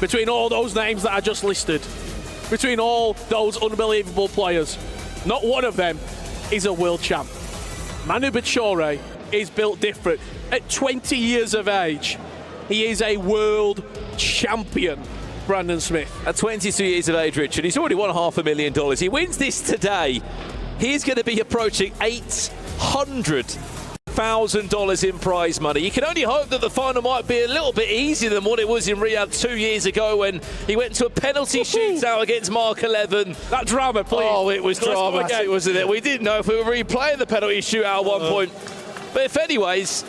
between all those names that I just listed, between all those unbelievable players, not one of them is a world champ. ManuBachoore is built different. At 20 years of age, he is a world champion, Brandon Smith. At 22 years of age, Richard, he's already won $500,000. He wins this today, he's going to be approaching $800,000 in prize money. You can only hope that the final might be a little bit easier than what it was in Riyadh 2 years ago when he went to a penalty shootout against Mark 11. That drama, please. Oh, it was dramatic, wasn't it? We didn't know if we were replaying the penalty shootout at one point. But if anyways,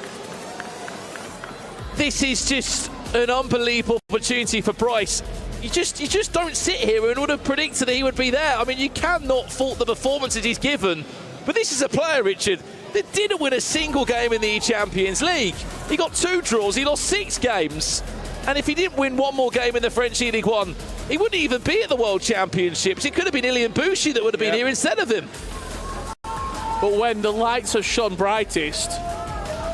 this is just an unbelievable opportunity for Brice. You just don't sit here and would have predicted that he would be there. I mean, you cannot fault the performances he's given. But this is a player, Richard, that didn't win a single game in the Champions League. He got 2 draws, he lost 6 games. And if he didn't win one more game in the French League 1, he wouldn't even be at the World Championships. It could have been ManuBachoore that would have been here instead of him. But when the lights have shone brightest,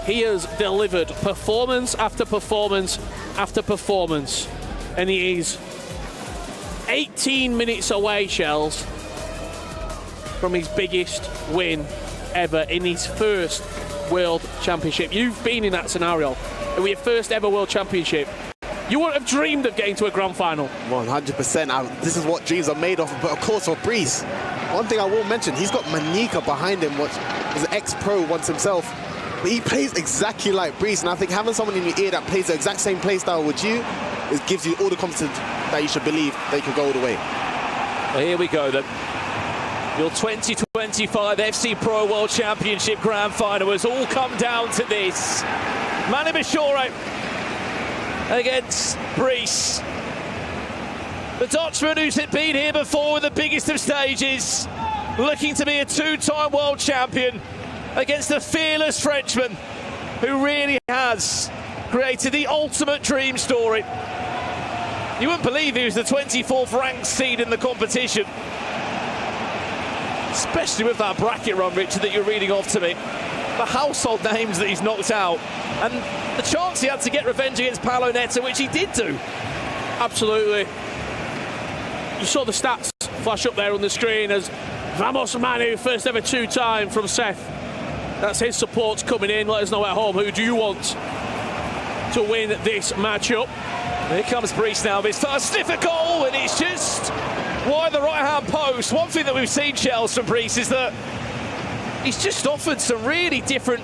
he has delivered performance after performance after performance. And he is 18 minutes away, Shells, from his biggest win ever in his first World Championship. You've been in that scenario. With your first ever World Championship, you wouldn't have dreamed of getting to a grand final. 100%. This is what dreams are made of. But of course, for Brice, one thing I will mention, he's got Manika behind him, which is an ex-pro once himself. But he plays exactly like Brice, and I think having someone in your ear that plays the exact same play style with you, it gives you all the confidence that you should believe they can go all the way. Well, here we go then. Your 2025 FC Pro World Championship Grand Final has all come down to this. ManuBachoore against Brice. The Dutchman who's been here before with the biggest of stages, looking to be a 2-time world champion against the fearless Frenchman who really has created the ultimate dream story. You wouldn't believe he was the 24th ranked seed in the competition. Especially with that bracket run, Richard, that you're reading off to me. The household names that he's knocked out. And the chance he had to get revenge against Paulo Neto, which he did do. Absolutely. You saw the stats flash up there on the screen as Vamos Manu, first ever 2-time from Seth. That's his support coming in. Let us know at home, who do you want to win this matchup? Here comes Brice now, his first sniff at goal, and it's just wide the right-hand post. One thing that we've seen, Shells, from Brice is that he's just offered some really different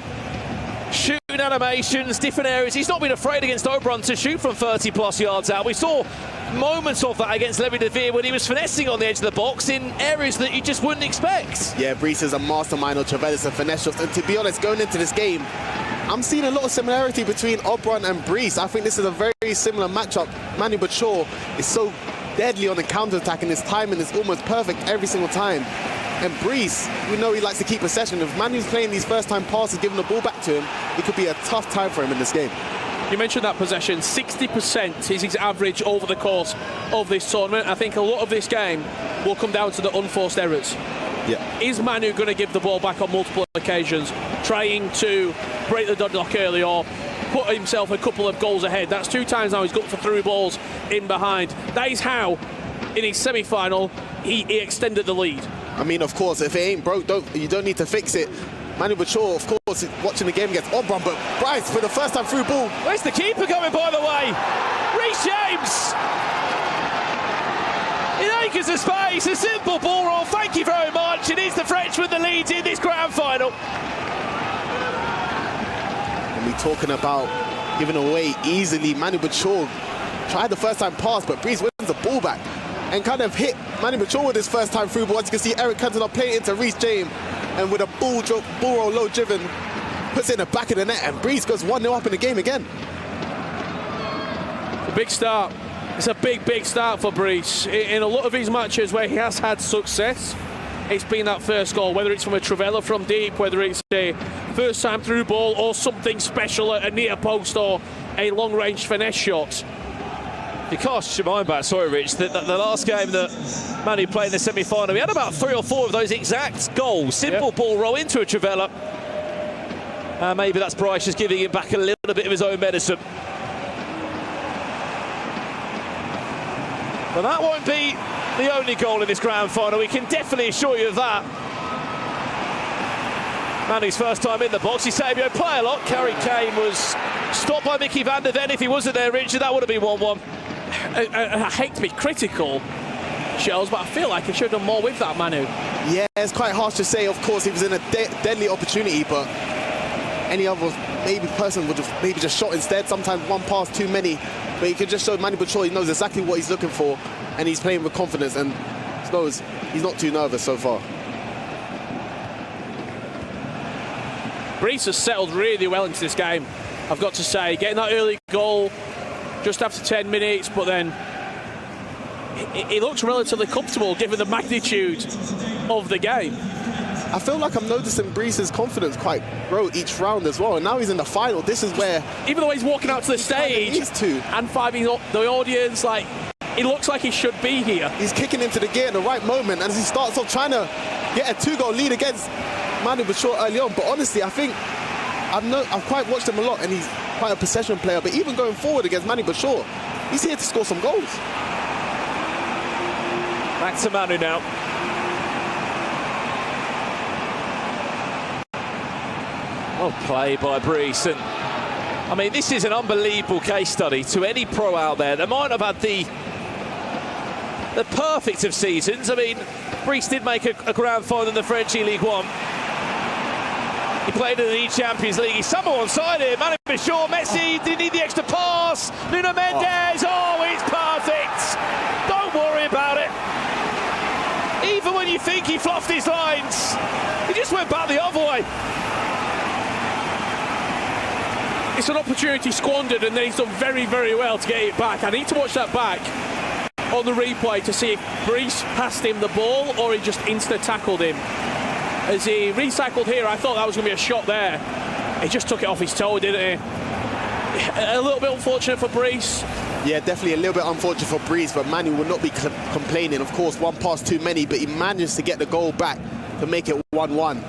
shooting animations, different areas. He's not been afraid against Oberon to shoot from 30-plus yards out. We saw moments of that against Levy de Vere when he was finessing on the edge of the box in areas that you just wouldn't expect. Yeah, Brice is a mastermind of Trevellis and finesse shots. And to be honest, going into this game, I'm seeing a lot of similarity between Oberon and Brice. I think this is a very similar matchup. ManuBachoore is so deadly on the counter-attack, and his timing is almost perfect every single time. And Brice, we know he likes to keep possession. If Manu's playing these first-time passes, giving the ball back to him, it could be a tough time for him in this game. You mentioned that possession. 60% is his average over the course of this tournament. I think a lot of this game will come down to the unforced errors. Yeah. Is Manu going to give the ball back on multiple occasions, trying to break the deadlock early or put himself a couple of goals ahead? That's 2 times now he's got for through balls in behind. That is how, in his semi-final, he extended the lead. I mean, of course, if it ain't broke, you don't need to fix it. ManuBachoore, of course, watching the game against Oberon, but Brice, for the first time through ball. Where's the keeper going, by the way? Reece James! In acres of space, a simple ball roll. Thank you very much. It is the Frenchman that leads in this grand final. And we're talking about giving away easily. ManuBachoore tried the first time pass, but Brice wins the ball back and kind of hit ManuBachoore with his first time through ball. As you can see, Eric Cantona playing into Reece James, and with a ball roll low driven, puts it in the back of the net, and Brice goes 1-0 up in the game again. A big start. It's a big start for Brice. In a lot of his matches where he has had success, it's been that first goal, whether it's from a Trivela from deep, whether it's a first time through ball or something special at a near post or a long-range finesse shot. You cast your mind back, sorry Rich, the last game that Manu played in the semi-final, he had about 3 or 4 of those exact goals. Simple ball roll into a Trivela. Maybe that's Brice just giving him back a little bit of his own medicine. But that won't be the only goal in this grand final. We can definitely assure you of that. Manu's first time in the box. Eusebio play a lot. Harry Kane was stopped by Mickey van der Ven. If he wasn't there, Richard, that would have been 1-1. I hate to be critical, Shells, but I feel like he should have done more with that, Manu. Yeah, it's quite harsh to say. Of course, he was in a deadly opportunity, but any other person would have maybe just shot instead. Sometimes one pass too many, but he could just show ManuBachoore he knows exactly what he's looking for, and he's playing with confidence, and knows he's not too nervous so far. Brice has settled really well into this game, I've got to say. Getting that early goal just after 10 minutes, but then he looks relatively comfortable given the magnitude of the game. I feel like I'm noticing Brice's confidence quite grow each round as well, and now he's in the final. This is where... Even the way he's walking out to the stage and finding the audience, like, he looks like he should be here. He's kicking into the gear at the right moment, and as he starts off trying to get a 2-goal lead against ManuBachoore early on. But honestly, I think I've quite watched him a lot, and he's quite a possession player. But even going forward against ManuBachoore, he's here to score some goals. Back to Manu now. Well played by Brice. And I mean, this is an unbelievable case study to any pro out there that might have had the perfect of seasons. I mean, Brice did make a grand final in the French League 1. He played in the Champions League. He's somewhere on side here. ManuBachoore, Messi, did he need the extra pass? Nuno Mendes, oh, it's perfect. Don't worry about it. Even when you think he fluffed his lines, he just went back the other way. It's an opportunity squandered, and then he's done very, very well to get it back. I need to watch that back on the replay to see if Brice passed him the ball or he just insta-tackled him. As he recycled here, I thought that was going to be a shot there. He just took it off his toe, didn't he? A little bit unfortunate for Brice. Yeah, definitely a little bit unfortunate for Brice, but Manu will not be complaining. Of course, one pass too many, but he managed to get the goal back to make it 1-1.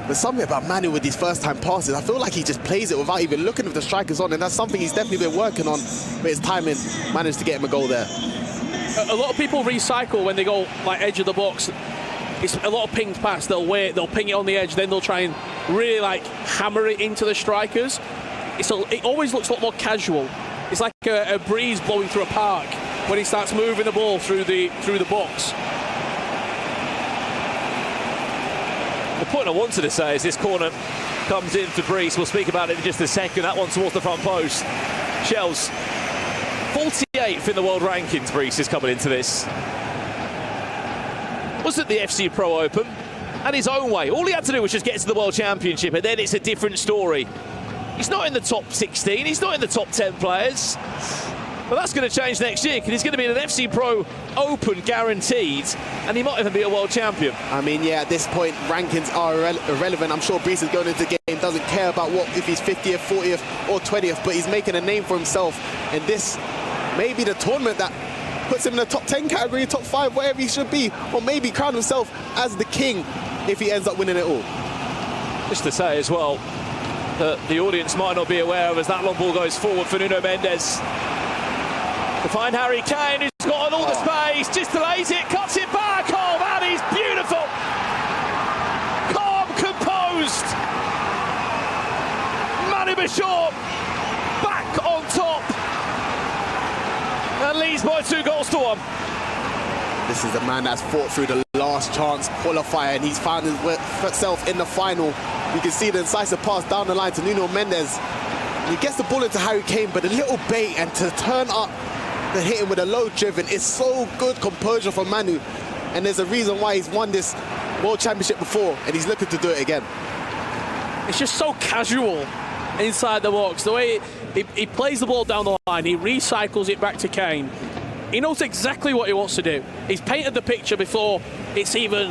There's something about Manu with these first-time passes. I feel like he just plays it without even looking if the striker's on, and that's something he's definitely been working on. But his timing managed to get him a goal there. A lot of people recycle when they go like edge of the box. It's a lot of pinged pass. They'll wait, they'll ping it on the edge, then they'll try and really like hammer it into the strikers. It always looks a lot more casual. It's like a breeze blowing through a park when he starts moving the ball through the box. The point I wanted to say is this corner comes in for Brice. We'll speak about it in just a second. That one towards the front post. Shells, 48th in the world rankings, Brice is coming into this. Was at the FC Pro Open and his own way. All he had to do was just get to the World Championship, and then it's a different story. He's not in the top 16, he's not in the top 10 players. But that's going to change next year, because he's going to be in an FC Pro Open guaranteed, and he might even be a world champion. I mean, yeah, at this point, rankings are irrelevant. I'm sure Brice is going into the game, doesn't care about if he's 50th, 40th or 20th, but he's making a name for himself. And this may be the tournament that puts him in the top 10 category, top 5, wherever he should be, or maybe crown himself as the king if he ends up winning it all. Just to say as well, that the audience might not be aware of as that long ball goes forward for Nuno Mendes. To find Harry Kane, who's got all the space, just delays it, cuts it back. Oh, that is beautiful. Calm, composed. ManuBachoore back on top. And leads by 2-1. This is the man that's fought through the last chance qualifier, and he's found himself in the final. You can see the incisive pass down the line to Nuno Mendes. He gets the ball into Harry Kane, but a little bait, and to turn up and hit him with a low driven, it's so good composure from Manu. And there's a reason why he's won this World Championship before, and he's looking to do it again. It's just so casual inside the box. The way he plays the ball down the line, he recycles it back to Kane. He knows exactly what he wants to do. He's painted the picture before it's even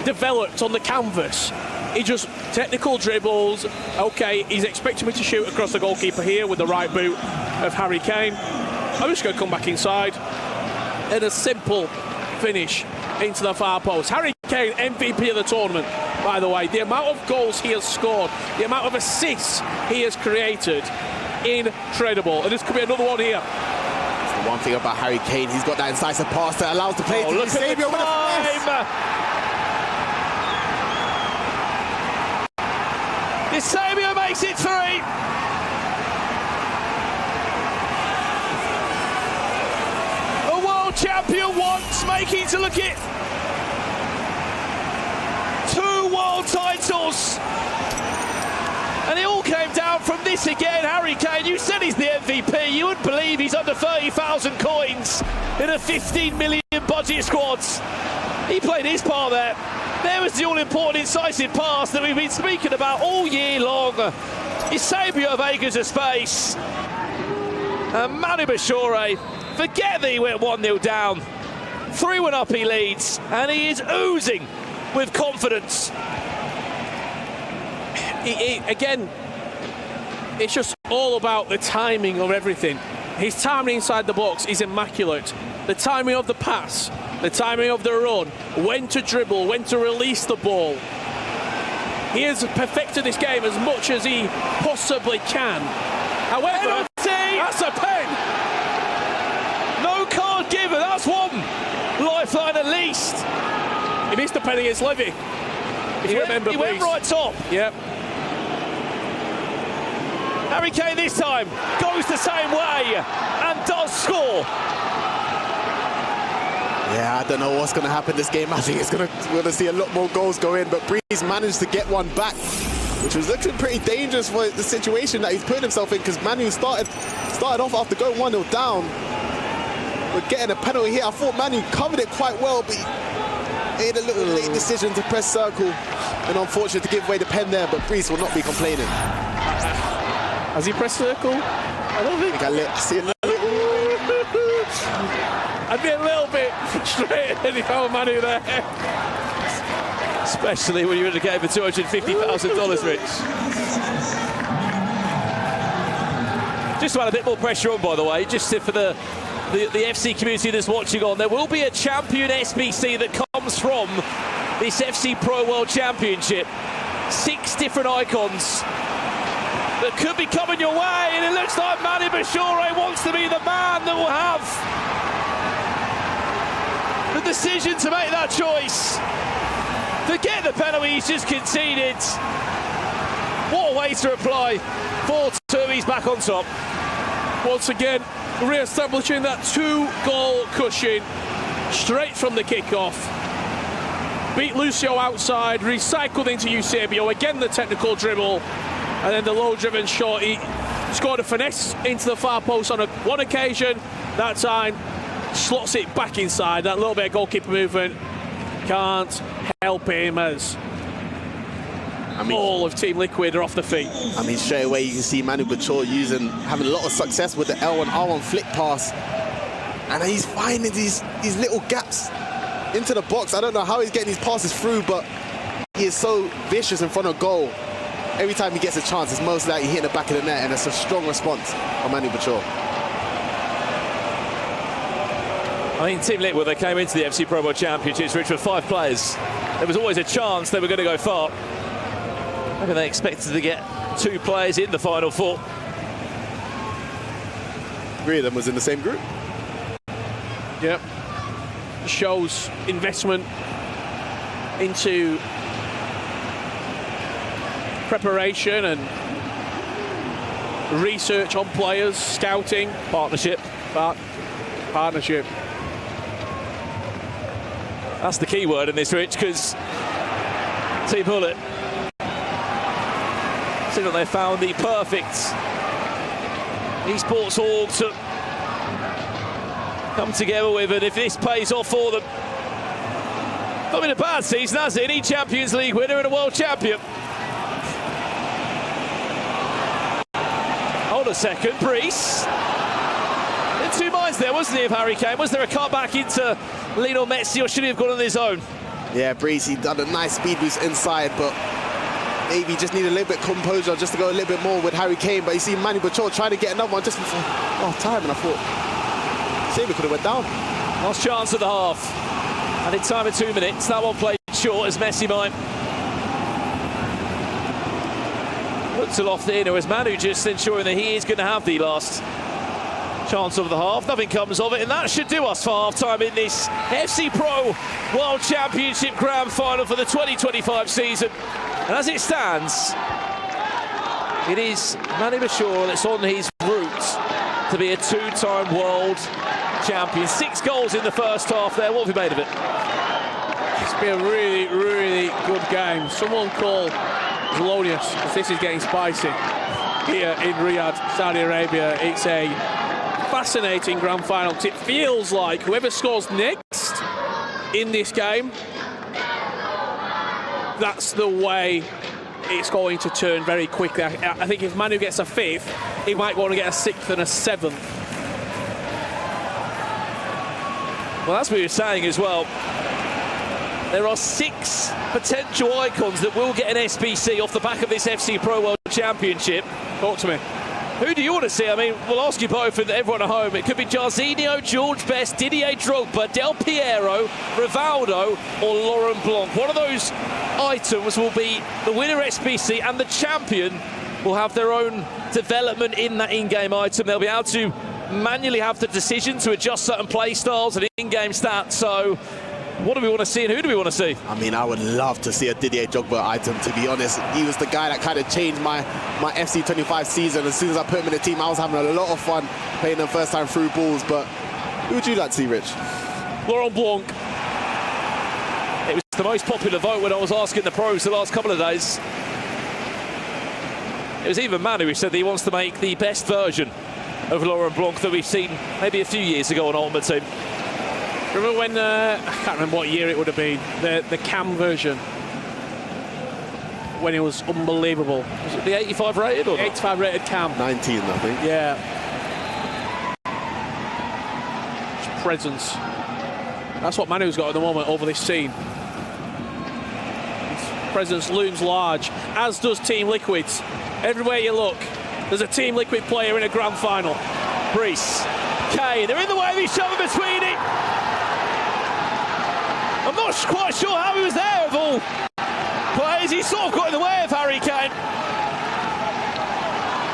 developed on the canvas. He just technical dribbles. Okay, he's expecting me to shoot across the goalkeeper here with the right boot of Harry Kane. I'm just going to come back inside and a simple finish into the far post. Harry Kane, MVP of the tournament, by the way. The amount of goals he has scored, the amount of assists he has created, incredible. And this could be another one here. One thing about Harry Kane, he's got that incisive pass that allows the play to Eusebio with a finesse. Eusebio makes it 3. A world champion once, making to look at 2 world titles. And it all came down from this again. Harry Kane, you said he's the MVP. You wouldn't believe he's under 30,000 coins in a 15 million budget squad. He played his part there. There was the all-important incisive pass that we've been speaking about all year long. Eusebio of acres of space. And ManuBachoore, forget that he went 1-0 down. 3-1 up he leads, and he is oozing with confidence. Again, it's just all about the timing of everything. His timing inside the box is immaculate. The timing of the pass, the timing of the run, when to dribble, when to release the ball. He has perfected this game as much as he possibly can. However, that's a pen. No card given, that's one lifeline at least. He missed the pen against Levy. If you remember, he went right top. Yep. Harry Kane this time goes the same way and does score. Yeah, I don't know what's going to happen this game. I think we're going to see a lot more goals go in, but Brice managed to get one back, which was looking pretty dangerous for the situation that he's putting himself in, because Manu started off after going 1-0 down. We're getting a penalty here. I thought Manu covered it quite well, but he made a little late decision to press circle, and unfortunate to give away the pen there, but Brice will not be complaining. Has he pressed circle? I don't think. I see a little. I'd be a little bit frustrated if I were Manu there. Especially when you would have gave for $250,000, Rich. Just to add a bit more pressure on, by the way, just for the FC community that's watching on, there will be a champion SBC that comes from this FC Pro World Championship. 6 different icons that could be coming your way, and it looks like ManuBachoore wants to be the man that will have the decision to make that choice. Forget the penalty he's just conceded. What a way to reply. 4-2, he's back on top. Once again, re-establishing that 2-goal cushion straight from the kickoff. Beat Lucio outside, recycled into Eusebio, again the technical dribble, and then the low-driven shot. He scored a finesse into the far post on one occasion. That time, slots it back inside. That little bit of goalkeeper movement can't help him, as all of Team Liquid are off the feet. I mean, straight away you can see ManuBachoore having a lot of success with the L1, R1 flick pass, and he's finding these little gaps into the box. I don't know how he's getting these passes through, but he is so vicious in front of goal. Every time he gets a chance, it's most likely hitting the back of the net, and it's a strong response from ManuBachoore. I mean, Team Liquid, they came into the FC Pro World Championships, Rich, with 5 players. There was always a chance they were going to go far. Maybe they expected to get 2 players in the Final 4. 3 of them was in the same group. Yep. Shows investment into preparation and research on players, scouting, partnership. Partnership. That's the key word in this, Rich, because Team Hullet seem like they found the perfect esports org to come together with, and if this pays off for them, not been a bad season, has it? Any Champions League winner and a world champion. Hold a second, Brice. In 2 minds there, wasn't he, of Harry Kane? Was there a cut back into Lionel Messi, or should he have gone on his own? Yeah, Brice, he done a nice speed boost inside, but maybe just need a little bit of composure just to go a little bit more with Harry Kane. But you see ManuBachoore trying to get another one just before half time, and I thought Saber could have went down. Last chance at the half. And in time of 2 minutes, that one played short as Messi might look to loft in, or as Manu just ensuring that he is going to have the last chance of the half. Nothing comes of it, and that should do us for half-time in this FC Pro World Championship Grand Final for the 2025 season. And as it stands, it is ManuBachoore that's on his route to be a two-time world champion. 6 goals in the first half there. What have you made of it? It's been a really, really good game. Someone call Zelonius, because this is getting spicy here in Riyadh, Saudi Arabia. It's a fascinating grand final. It feels like whoever scores next in this game, that's the way it's going to turn very quickly. I think if Manu gets a 5th, he might want to get a 6th and a 7th. Well, that's what you're saying as well. There are 6 potential icons that will get an SBC off the back of this FC Pro World Championship. Talk to me. Who do you want to see? I mean, we'll ask you both and everyone at home. It could be Jarzinho, George Best, Didier Drogba, Del Piero, Rivaldo or Laurent Blanc. One of those items will be the winner SBC, and the champion will have their own development in that in-game item. They'll be able to manually have the decision to adjust certain play styles and in-game stats. So what do we want to see and who do we want to see? I mean, I would love to see a Didier Drogba item, to be honest. He was the guy that kind of changed my FC 25 season. As soon as I put him in the team, I was having a lot of fun playing them first time through balls. But who would you like to see, Rich? Laurent Blanc. It was the most popular vote when I was asking the pros the last couple of days. It was even Manu who said that he wants to make the best version of Laurent Blanc that we've seen maybe a few years ago on Ultimate Team. Remember when, I can't remember what year it would have been, the cam version, when it was unbelievable. Was it the 85 rated or 85 rated cam? 19, I think. Yeah. His presence. That's what Manu's got at the moment over this scene. His presence looms large, as does Team Liquid's. Everywhere you look, there's a Team Liquid player in a grand final. Brice, Kane, they're in the way of each other between it. I'm not quite sure how he was there of all players. He sort of got in the way of Harry Kane.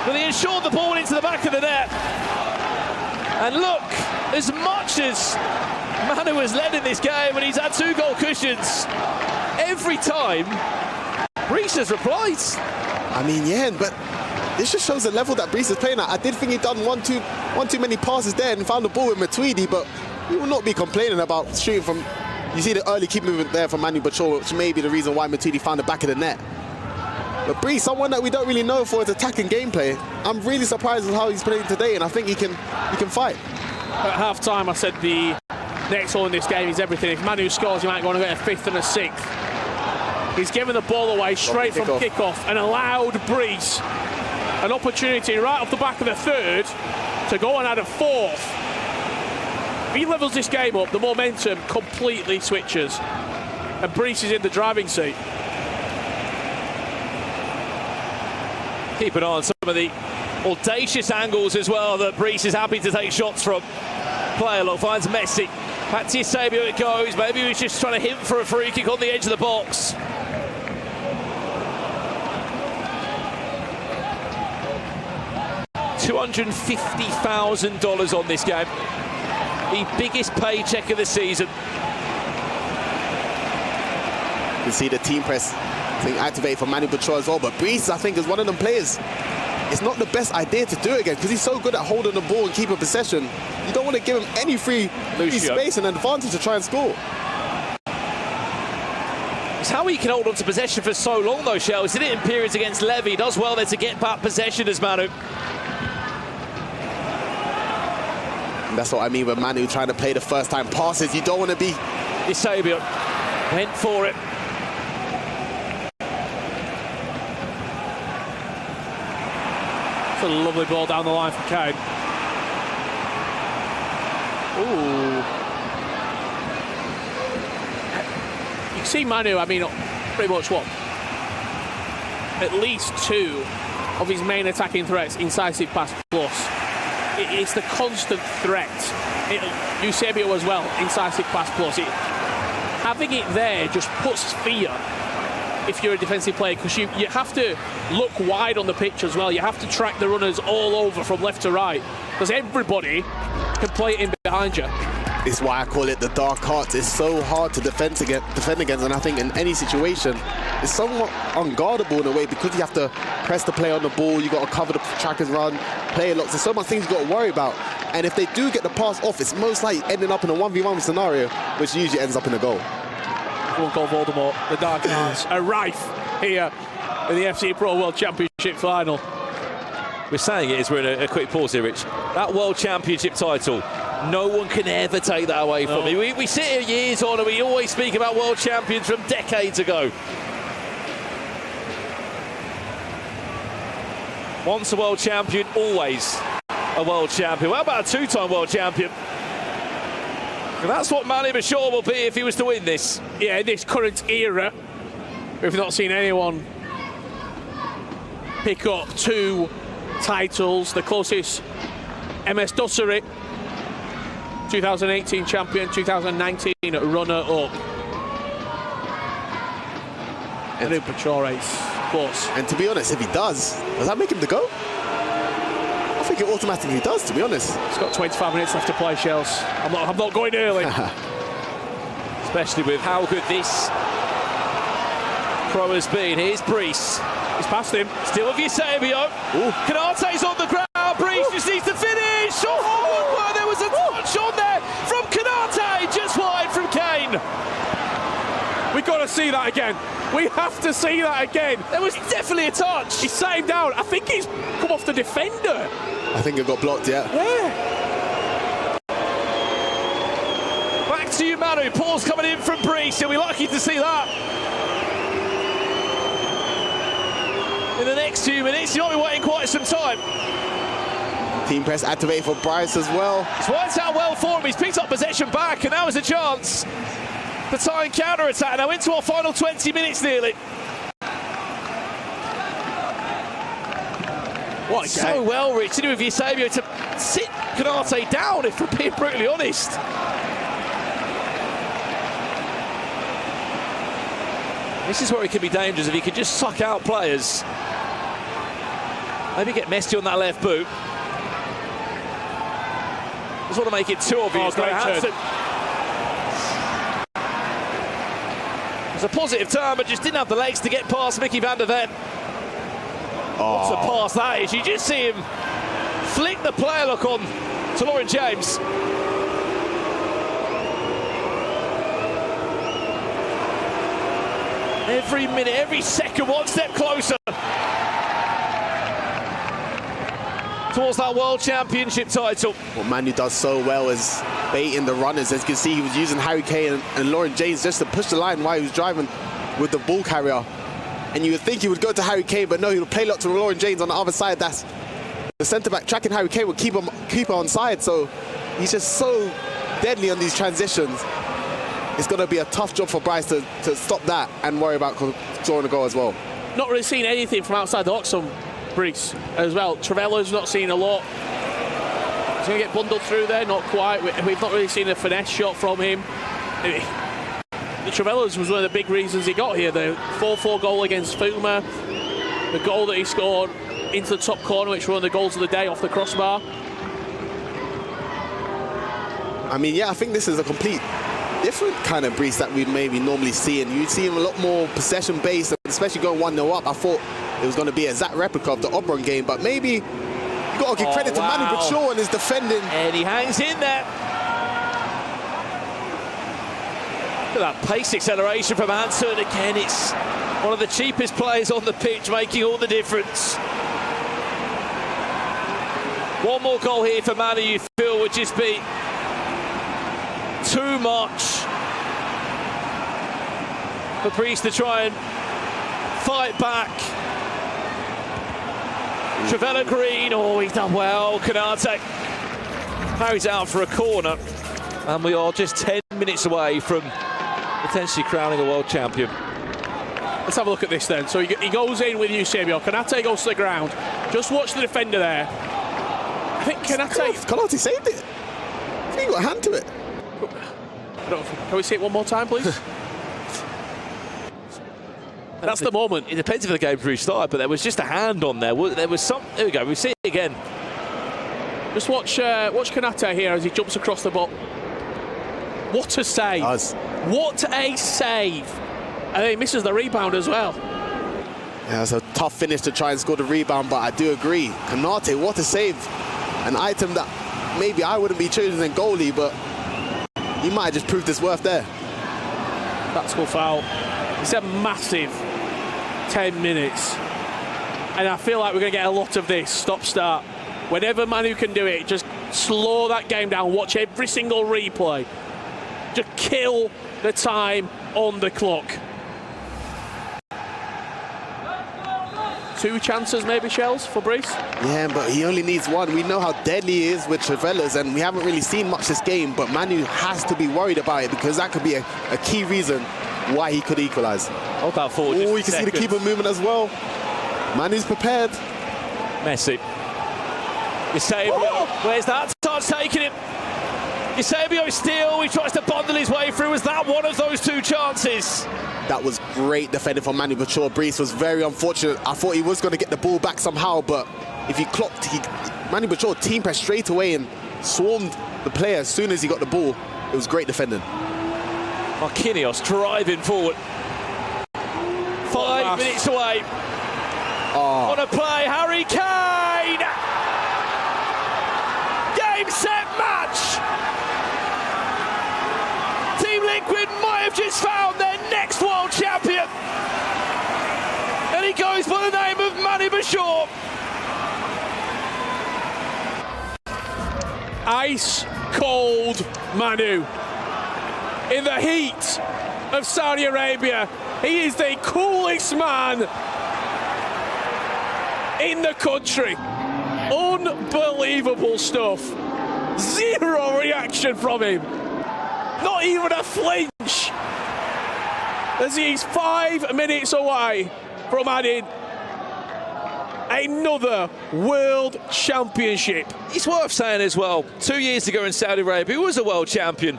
But he ensured the ball into the back of the net. And look, as much as Manu has led in this game and he's had 2 goal cushions, every time Brice has replied. I mean, yeah, but this just shows the level that Brice is playing at. I did think he'd done one too many passes there and found the ball with Matuidi, but we will not be complaining about shooting from... You see the early keep movement there from ManuBachoore, which may be the reason why Matuidi found the back of the net. But Brice, someone that we don't really know for his attacking gameplay, I'm really surprised with how he's playing today, and I think he can fight. At half-time, I said the next goal in this game is everything. If Manu scores, he might want to get a 5th and a 6th. He's given the ball away straight from kickoff and allowed Brice an opportunity right off the back of the 3rd to go and add a 4th. If he levels this game up, the momentum completely switches. And Brice is in the driving seat. Keep an eye on some of the audacious angles as well that Brice is happy to take shots from. Player look, finds Messi. Back to Eusebio it goes. Maybe he's just trying to hit for a free kick on the edge of the box. $250,000 on this game. The biggest paycheck of the season. You can see the team press being activated for ManuBachoore as well, but Brice, I think, is one of them players. It's not the best idea to do it again because he's so good at holding the ball and keeping possession. You don't want to give him any free space and advantage to try and score. It's how he can hold on to possession for so long, though, Shell. He's did it in periods against Levy. Does well there to get back possession as Manu. And that's what I mean with Manu trying to play the first-time passes. You don't want to be... Eusebio went for it. It's a lovely ball down the line for Kane. Ooh. You see Manu, I mean, pretty much what? At least 2 of his main attacking threats, incisive pass plus. It's the constant threat. Eusebio as well, incisive pass plus. Having it there just puts fear if you're a defensive player, because you have to look wide on the pitch as well. You have to track the runners all over from left to right. because everybody can play it in behind you. It's why I call it the dark arts. It's so hard to defend against, and I think in any situation, it's somewhat unguardable in a way because you have to press the play on the ball, you got to cover the track and run, player locks. There's so much things you got to worry about. And if they do get the pass off, it's most likely ending up in a 1v1 scenario, which usually ends up in a goal. Won't call Voldemort. The dark arts are rife here in the FC Pro World Championship final. We're saying it as we're in a quick pause here, Rich. That World Championship title, no one can ever take that away from me. We sit here years on and we always speak about world champions from decades ago. Once a world champion, always a world champion. How about a two-time world champion? And that's what ManuBachoore will be if he was to win this. Yeah, in this current era, we've not seen anyone pick up 2 titles. The closest, MS Dossery, 2018 champion, 2019 runner-up. And ManuBachoore is close. And to be honest, if he does that make him the GOAT? I think it automatically does, to be honest. He's got 25 minutes left to play, Shells. I'm not going early. Especially with how good this pro has been. Here's Brice. He's past him. Still with Eusebio. Kanate's on the ground. Brice just needs to finish. Oh, there was a touch on there from Kanate, just wide from Kane. We've got to see that again. We have to see that again. There was definitely a touch. He sat him down. I think he's come off the defender. I think it got blocked, yeah. Back to you, Manu. Paul's coming in from Brice. You'll be lucky to see that. In the next few minutes, you might be waiting quite some time. Team press activated for Brice as well. It's worked out well for him. He's picked up possession back, and now is a chance to tie and counter-attack. Now into our final 20 minutes nearly. What so well, Rich, to do with Eusebio to sit Kanate down, if we're being brutally honest. This is where it can be dangerous if he could just suck out players. Maybe get messy on that left boot. Just want to make it too obvious. It was a positive turn, but just didn't have the legs to get past Mickey van der Ven. What a pass that is. You just see him flick the player look on to Lauren James. Every minute, every second, one step closer towards that World Championship title. What Manu does so well is baiting the runners. As you can see, he was using Harry Kane and Lauren James just to push the line while he was driving with the ball carrier. And you would think he would go to Harry Kane, but no, he would play lock to Lauren James on the other side. That's the centre-back tracking Harry Kane would keep her on side. So he's just so deadly on these transitions. It's going to be a tough job for Brice to stop that and worry about scoring a goal as well. Not really seen anything from outside the box on Brice as well. Trevelyan's not seen a lot. He's going to get bundled through there, not quite. We've not really seen a finesse shot from him. The Trevelyan's was one of the big reasons he got here. The 4-4 goal against Fuma, the goal that he scored into the top corner, which were one of the goals of the day off the crossbar. I mean, yeah, I think this is a complete different kind of Brice that we'd maybe normally see, and you'd see him a lot more possession-based, especially going 1-0 up. I thought it was going to be an exact replica of the Oberon game, but maybe you've got to give credit to ManuBachoore and his defending. And he hangs in there. Look at that pace acceleration from Hansen. Again, it's one of the cheapest players on the pitch, making all the difference. One more goal here for Manu, you feel, would just be too much for Brice to try and fight back. Trevella Green, he's done well. Kanate carries out for a corner, and we are just 10 minutes away from potentially crowning a world champion. Let's have a look at this then. So he goes in with Eusebio. Kanate goes to the ground. Just watch the defender there. I think Kanate saved it. I think he got a hand to it. Can we see it one more time, please? That's the moment. It depends if the game's restarted, but there was just a hand on there. There was some. There we go. We see it again. Just watch Konate here as he jumps across the ball. What a save! What a save! And then he misses the rebound as well. Yeah, it's a tough finish to try and score the rebound, but I do agree. Konate, what a save! An item that maybe I wouldn't be choosing in goalie, but you might have just proved his worth there. Tactical foul. It's a massive 10 minutes. And I feel like we're going to get a lot of this stop-start. Whenever Manu can do it, just slow that game down. Watch every single replay. Just kill the time on the clock. 2 chances maybe, Shells, for Brice? Yeah, but he only needs 1. We know how deadly he is with Trevellas, and we haven't really seen much this game, but Manu has to be worried about it because that could be a key reason why he could equalise. Hold that forward. Oh, you can see the keeper movement as well. Manu's prepared. Messi. Eusebio, where's that? Starts taking it. Eusebio still, he tries to bundle his way through. Was that one of those 2 chances? That was great defending from ManuBachoore. Brice was very unfortunate. I thought he was going to get the ball back somehow, but if he clocked, ManuBachoore team pressed straight away and swarmed the player as soon as he got the ball. It was great defending. Marquinhos driving forward. 5 minutes away. On a play, Harry Kane! Game, set, match! Team Liquid might have just found their next world champion. And he goes by the name of ManuBachoore. Ice cold Manu. In the heat of Saudi Arabia, he is the coolest man in the country. Unbelievable stuff. 0 reaction from him. Not even a flinch. As he's 5 minutes away from adding another world championship. It's worth saying as well, 2 years ago in Saudi Arabia, he was a world champion.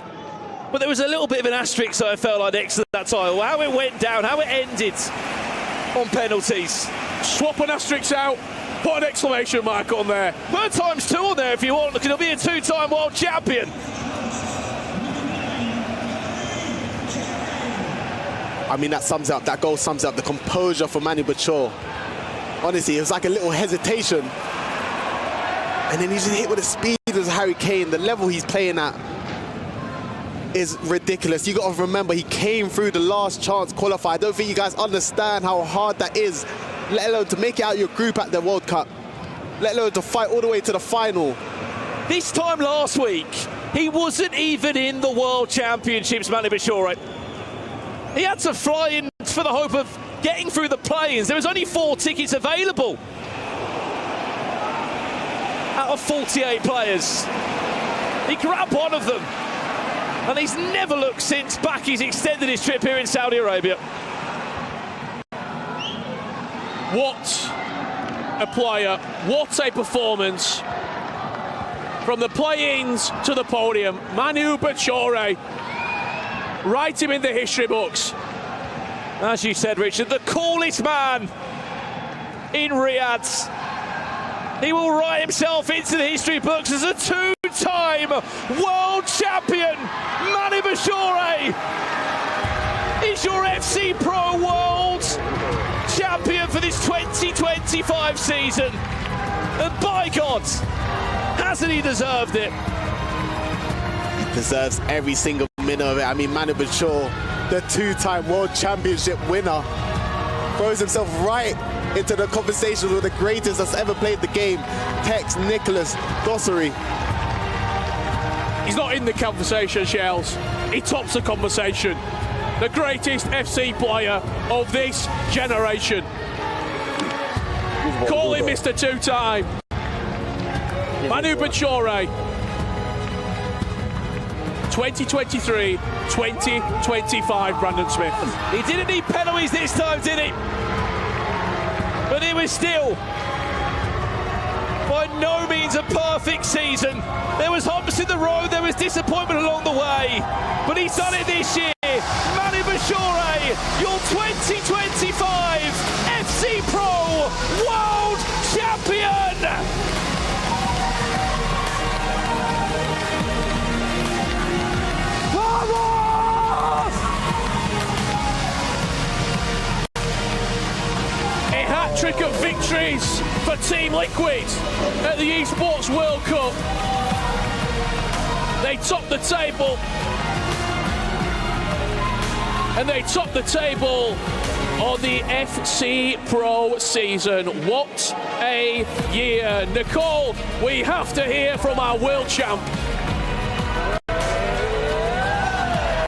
But there was a little bit of an asterisk, I felt like, next to that title. How it went down, how it ended on penalties. Swap an asterisk out, put an exclamation mark on there. Put ×2 on there if you want, because he'll be a 2-time world champion. I mean, that goal sums up the composure for ManuBachoore. Honestly, it was like a little hesitation. And then he just hit with the speed of Harry Kane. The level he's playing at is ridiculous. You got to remember, he came through the last chance qualifier. I don't think you guys understand how hard that is, let alone to make it out your group at the World Cup, let alone to fight all the way to the final. This time last week, he wasn't even in the World Championships, ManuBachoore. He had to fly in for the hope of getting through the play-ins. There was only 4 tickets available out of 48 players. He grabbed one of them, and he's never looked since back. He's extended his trip here in Saudi Arabia. What a player, what a performance. From the play-ins to the podium, ManuBachoore, write him in the history books. As you said, Richard, the coolest man in Riyadh. He will write himself into the history books as a 2-time world champion. ManuBachoore is your FC Pro World Champion for this 2025 season. And by God, hasn't he deserved it? Deserves every single minute of it. I mean, ManuBachoore, the 2-time World Championship winner, throws himself right into the conversation with the greatest that's ever played the game. Tex, Nicholas, Dossary. He's not in the conversation, Shells. He tops the conversation. The greatest FC player of this generation. Call him Mr. 2-time. ManuBachoore. 2023-2025, Brandon Smith. He didn't need penalties this time, did he? But it was still by no means a perfect season. There was humps in the road, there was disappointment along the way, but he's done it this year. ManuBachoore, your 2025 FC Pro World Champion! hat-trick of victories for Team Liquid at the Esports World Cup. They top the table. And they top the table on the FC Pro season. What a year. Nicole, we have to hear from our world champ.